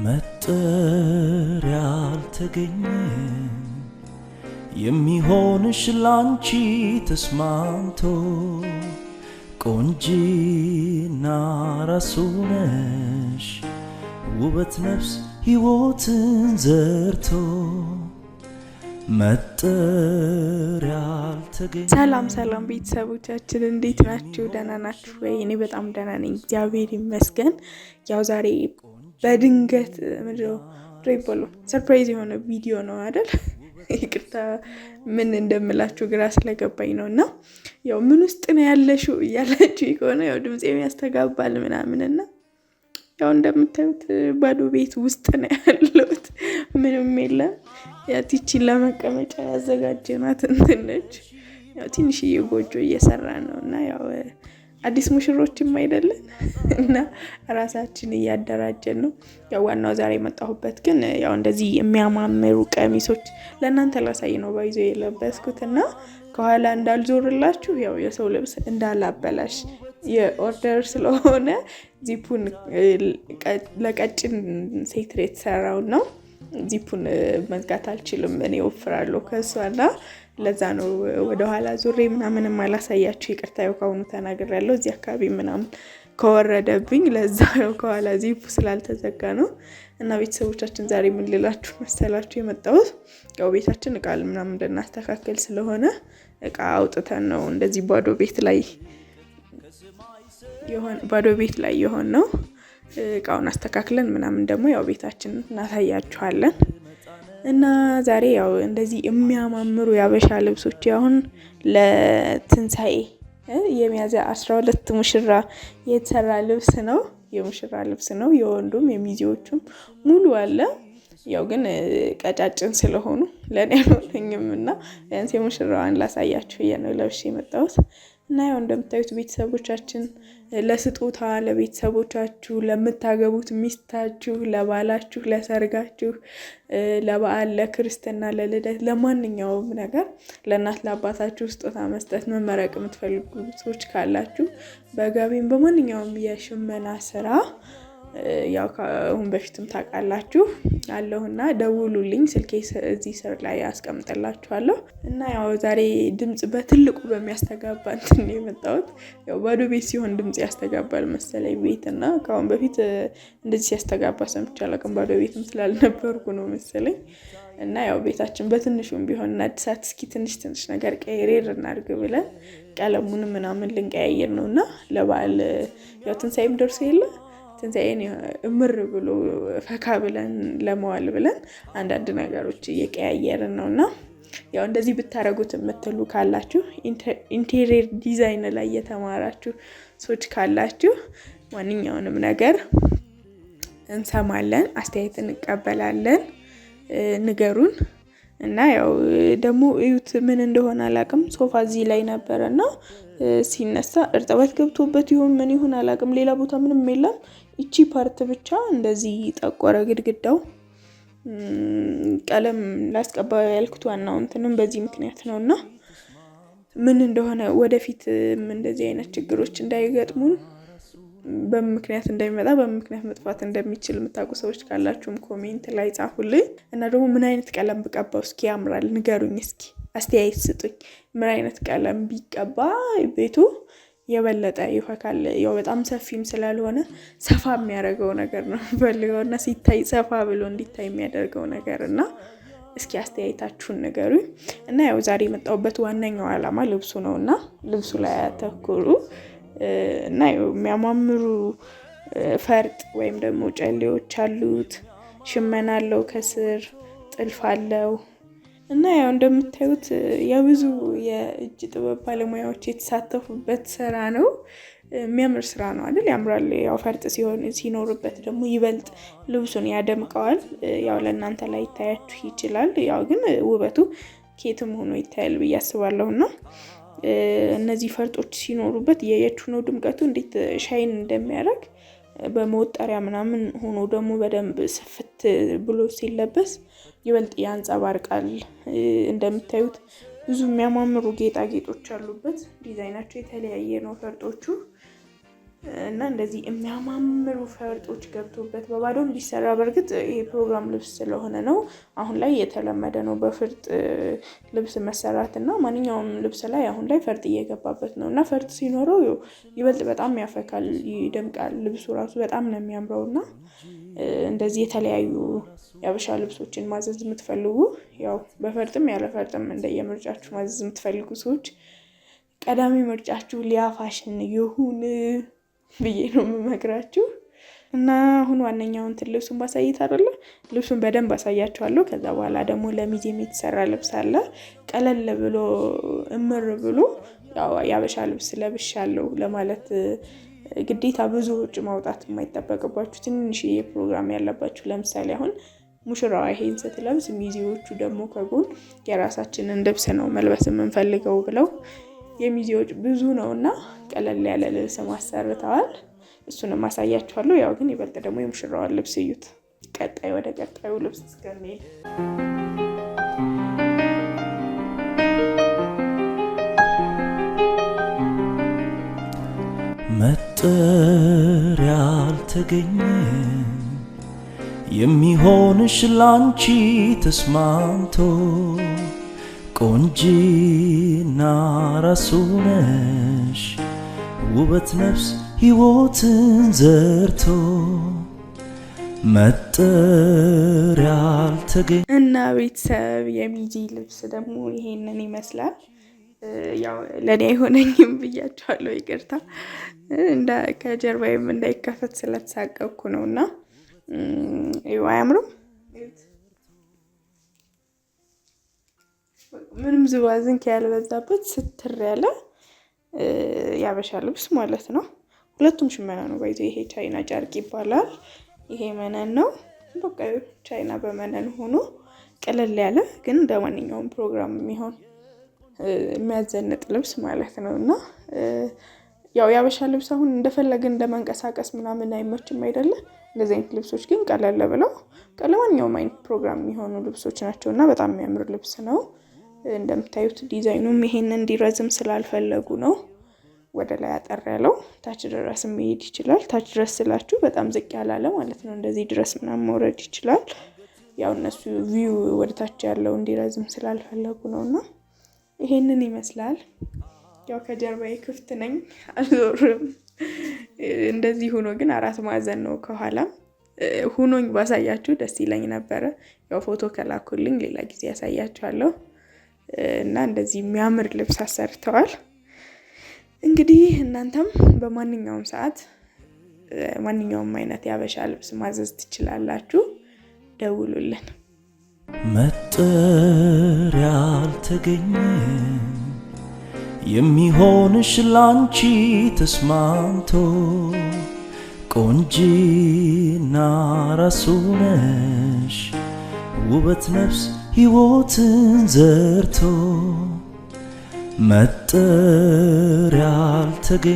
መጠሪያ አልተገኘም የሚሆንሽ ላንቺ ተስማምቶ ቆንጂና ራሱ ነሽ ውበት ነፍስ ሕይወትን ዘርቶ መጠሪያ አልተገኘም። ሰላም ቤተሰቦቻችን እንዴት ናችሁ? ደህና ናችሁ ወይ? እኔ በጣም ደህና ነኝ፣ እግዚአብሔር ይመስገን። ያው ዛሬ በድንገት ምንድነው ሰርፕራይዝ የሆነ ቪዲዮ ነው አይደል? ይቅርታ ምን እንደምላችሁ ግራ ስለገባኝ ነው። እና ያው ምን ውስጥ ነው ያለሽው እያላችሁ ከሆነ ያው ድምጼም ያስተጋባል ምናምንና ያው እንደምታዩት ባዶ ቤት ውስጥ ነው ያለሁት። ምንም የለም። ያ ቲቺን ለመቀመጫ ያዘጋጀናት እንትን ነች። ያው ትንሽዬ ጎጆ እየሰራን ነው እና ያው አዲስ ሙሽሮችም አይደለን እና ራሳችን እያደራጀን ነው። ያው ዋናው ዛሬ የመጣሁበት ግን ያው እንደዚህ የሚያማምሩ ቀሚሶች ለእናንተ ላሳይ ነው ባይዞ የለበስኩት እና ከኋላ እንዳልዞርላችሁ ያው የሰው ልብስ እንዳላበላሽ የኦርደር ስለሆነ ዚፑን ለቀጭን ሴት የተሰራው ነው። ዚፑን መዝጋት አልችልም፣ እኔ ወፍራለሁ ከሷና ለዛ ነው ወደኋላ ዙሬ ምናምንም አላሳያችሁ። ይቅርታ ያው ካሁኑ ተናግሬያለሁ። እዚህ አካባቢ ምናምን ከወረደብኝ ለዛ ነው ከኋላ ዚፑ ስላልተዘጋ ነው። እና ቤተሰቦቻችን ዛሬ ምን ልላችሁ መሰላችሁ የመጣሁት ያው ቤታችን እቃ ምናምን እንድናስተካክል ስለሆነ እቃ አውጥተን ነው እንደዚህ ባዶ ቤት ላይ የሆን ነው። እቃውን አስተካክለን ምናምን ደግሞ ያው ቤታችን እናሳያችኋለን። እና ዛሬ ያው እንደዚህ የሚያማምሩ ያበሻ ልብሶች አሁን ለትንሳኤ የሚያዝያ 12 ሙሽራ የተሰራ ልብስ ነው። የሙሽራ ልብስ ነው። የወንዱም የሚዜዎቹም ሙሉ አለ። ያው ግን ቀጫጭን ስለሆኑ ለኔ አልሆነኝም እና ቢያንስ የሙሽራዋን ላሳያችሁ ነው ለብሼ የመጣሁት። እና ያው እንደምታዩት ቤተሰቦቻችን ለስጦታ ለቤተሰቦቻችሁ፣ ለምታገቡት ሚስታችሁ፣ ለባላችሁ፣ ለሰርጋችሁ፣ ለበዓል፣ ለክርስትና፣ ለልደት፣ ለማንኛውም ነገር ለእናት ለአባታችሁ ስጦታ መስጠት መመረቅ የምትፈልጉ ሰዎች ካላችሁ በጋቢም በማንኛውም የሽመና ስራ ያው አሁን በፊትም ታውቃላችሁ አለሁና ደውሉልኝ። ስልኬ እዚህ ስር ላይ አስቀምጥላችኋለሁ። እና ያው ዛሬ ድምጽ በትልቁ በሚያስተጋባ እንትን ነው የመጣሁት። ያው ባዶ ቤት ሲሆን ድምጽ ያስተጋባል መሰለኝ ቤትና ካሁን በፊት እንደዚህ ሲያስተጋባ ሰምቼ አላውቅም። ባዶ ቤትም ስላልነበርኩ ነው መሰለኝ። እና ያው ቤታችን በትንሹም ቢሆን እናድሳት እስኪ ትንሽ ነገር ቀይሬር እናድርግ ብለን ቀለሙን ምናምን ልንቀያየር ነውና ለበዓል ያው ትንሳኤም ደርሶ የለ ትንሳኤን እምር ብሎ ፈካ ብለን ለመዋል ብለን አንዳንድ ነገሮች እየቀያየርን ነውና ያው እንደዚህ ብታረጉት የምትሉ ካላችሁ ኢንቴሪየር ዲዛይን ላይ የተማራችሁ ሰዎች ካላችሁ ማንኛውንም ነገር እንሰማለን፣ አስተያየት እንቀበላለን፣ ንገሩን። እና ያው ደግሞ እዩት ምን እንደሆነ አላቅም። ሶፋ እዚህ ላይ ነበርና ሲነሳ እርጥበት ገብቶበት ይሁን ምን ይሁን አላቅም። ሌላ ቦታ ምንም የለም። እቺ ፓርት ብቻ እንደዚህ ጠቆረ ግድግዳው። ቀለም ላስቀባ ያልኩት ዋናው እንትንም በዚህ ምክንያት ነውና ምን እንደሆነ ወደፊት እንደዚህ አይነት ችግሮች እንዳይገጥሙን በምክንያት እንደሚመጣ በምክንያት መጥፋት እንደሚችል የምታውቁ ሰዎች ካላችሁም ኮሜንት ላይ ጻፉልኝ። እና ደግሞ ምን አይነት ቀለም ብቀባው እስኪ ያምራል ንገሩኝ፣ እስኪ አስተያየት ስጡኝ። ምን አይነት ቀለም ቢቀባ ቤቱ የበለጠ ይፈካል? ያው በጣም ሰፊም ስላልሆነ ሰፋ የሚያደርገው ነገር ነው ፈልገውና ሲታይ ሰፋ ብሎ እንዲታይ የሚያደርገው ነገር እና እስኪ አስተያየታችሁን ንገሩኝ። እና ያው ዛሬ የመጣሁበት ዋነኛው ዓላማ ልብሱ ነውና ልብሱ ላይ አተኩሩ። እና የሚያማምሩ ፈርጥ ወይም ደግሞ ጨሌዎች አሉት፣ ሽመና አለው፣ ከስር ጥልፍ አለው። እና ያው እንደምታዩት የብዙ የእጅ ጥበብ ባለሙያዎች የተሳተፉበት ስራ ነው። የሚያምር ስራ ነው አይደል? ያምራል። ያው ፈርጥ ሲኖርበት ደግሞ ይበልጥ ልብሱን ያደምቀዋል። ያው ለእናንተ ላይ ይታያችሁ ይችላል። ያው ግን ውበቱ ኬትም ሆኖ ይታያል ብዬ አስባለሁና እነዚህ ፈርጦች ሲኖሩበት የየቹ ነው ድምቀቱ እንዴት ሻይን እንደሚያደርግ በመወጠሪያ ምናምን ሆኖ ደግሞ በደንብ ስፍት ብሎ ሲለበስ ይበልጥ ያንጸባርቃል። እንደምታዩት ብዙ የሚያማምሩ ጌጣጌጦች አሉበት። ዲዛይናቸው የተለያየ ነው ፈርጦቹ። እና እንደዚህ የሚያማምሩ ፈርጦች ገብቶበት በባዶም ቢሰራ በእርግጥ ይሄ ፕሮግራም ልብስ ስለሆነ ነው። አሁን ላይ የተለመደ ነው በፍርጥ ልብስ መሰራት እና ማንኛውም ልብስ ላይ አሁን ላይ ፈርጥ እየገባበት ነው እና ፈርጥ ሲኖረው ይበልጥ በጣም ያፈካል፣ ይደምቃል። ልብሱ ራሱ በጣም ነው የሚያምረው እና እንደዚህ የተለያዩ የሀበሻ ልብሶችን ማዘዝ የምትፈልጉ ያው በፈርጥም ያለ ፈርጥም እንደየምርጫችሁ ማዘዝ የምትፈልጉ ሰዎች ቀዳሚ ምርጫችሁ ሊያ ፋሽን ይሁን ብዬ ነው የምመክራችሁ። እና አሁን ዋነኛውን ልብሱን ባሳይት አይደለ? ልብሱን በደንብ አሳያችኋለሁ። ከዛ በኋላ ደግሞ ለሚዜም የተሰራ ልብስ አለ። ቀለል ብሎ እምር ብሎ ያው የሀበሻ ልብስ ለብሻለሁ ለማለት ግዴታ ብዙ ወጪ ማውጣት የማይጠበቅባችሁ ትንሽዬ ፕሮግራም ያለባችሁ፣ ለምሳሌ አሁን ሙሽራዋ ይሄን ስትለብስ ሚዜዎቹ ደግሞ ከጎን የራሳችንን ልብስ ነው መልበስ የምንፈልገው ብለው የሚዜዎች ብዙ ነውና ቀለል ያለ ልብስ ማሰርተዋል። እሱንም ማሳያችኋለሁ። ያው ግን ይበልጥ ደግሞ የሙሽራዋን ልብስ እዩት። ቀጣይ ወደ ቀጣዩ ልብስ እስከምንሄድ መጠሪያ አልተገኘም የሚሆንሽ ላንቺ ተስማምቶ ቆንጂና ራሱ ነሽ ውበት ነፍስ ሕይወትን ዘርቶ መጠሪያ አልተገኘ እና ቤተሰብ የሚዜ ልብስ ደግሞ ይሄንን ይመስላል። ያው ለኔ አይሆነኝም ብያቸዋለሁ፣ ይቅርታ ከጀርባዬም እንዳይከፈት ስለተሳቀቅኩ ነውና አያምሩም? ምንም ዝባዝንክ ያልበዛበት ስትር ያለ የሀበሻ ልብስ ማለት ነው። ሁለቱም ሽመና ነው ባይዘው። ይሄ ቻይና ጨርቅ ይባላል፣ ይሄ መነን ነው። በቃ ቻይና በመነን ሆኖ ቀለል ያለ ግን እንደማንኛውም ፕሮግራም የሚሆን የሚያዘንጥ ልብስ ማለት ነው። እና ያው የሀበሻ ልብስ አሁን እንደፈለግን እንደመንቀሳቀስ ምናምን አይመችም አይደለ? እንደዚህ አይነት ልብሶች ግን ቀለል ብለው ለማንኛውም አይነት ፕሮግራም የሚሆኑ ልብሶች ናቸው እና በጣም የሚያምር ልብስ ነው። እንደምታዩት ዲዛይኑም ይሄን እንዲረዝም ስላልፈለጉ ነው ወደ ላይ አጠር ያለው። ታች ድረስ መሄድ ይችላል። ታች ድረስ ስላችሁ በጣም ዝቅ ያላለ ማለት ነው። እንደዚህ ድረስ ምናምን መውረድ ይችላል። ያው እነሱ ቪው ወደ ታች ያለው እንዲረዝም ስላልፈለጉ ነውና ይሄንን ይመስላል። ያው ከጀርባዬ ክፍት ነኝ አልዞርም። እንደዚህ ሆኖ ግን አራት ማዕዘን ነው። ከኋላም ሆኖኝ ባሳያችሁ ደስ ይለኝ ነበረ። ያው ፎቶ ከላኩልኝ ሌላ ጊዜ ያሳያችኋለሁ። እና እንደዚህ የሚያምር ልብስ አሰርተዋል። እንግዲህ እናንተም በማንኛውም ሰዓት ማንኛውም አይነት የሀበሻ ልብስ ማዘዝ ትችላላችሁ። ደውሉልን። መጠሪያ አልተገኘም የሚሆንሽ ላንቺ ተስማምቶ ቆንጂና ራሱ ነሽ ውበት ነፍስ ሕይወትን ዘርቶ መጠሪያ አልተገኘም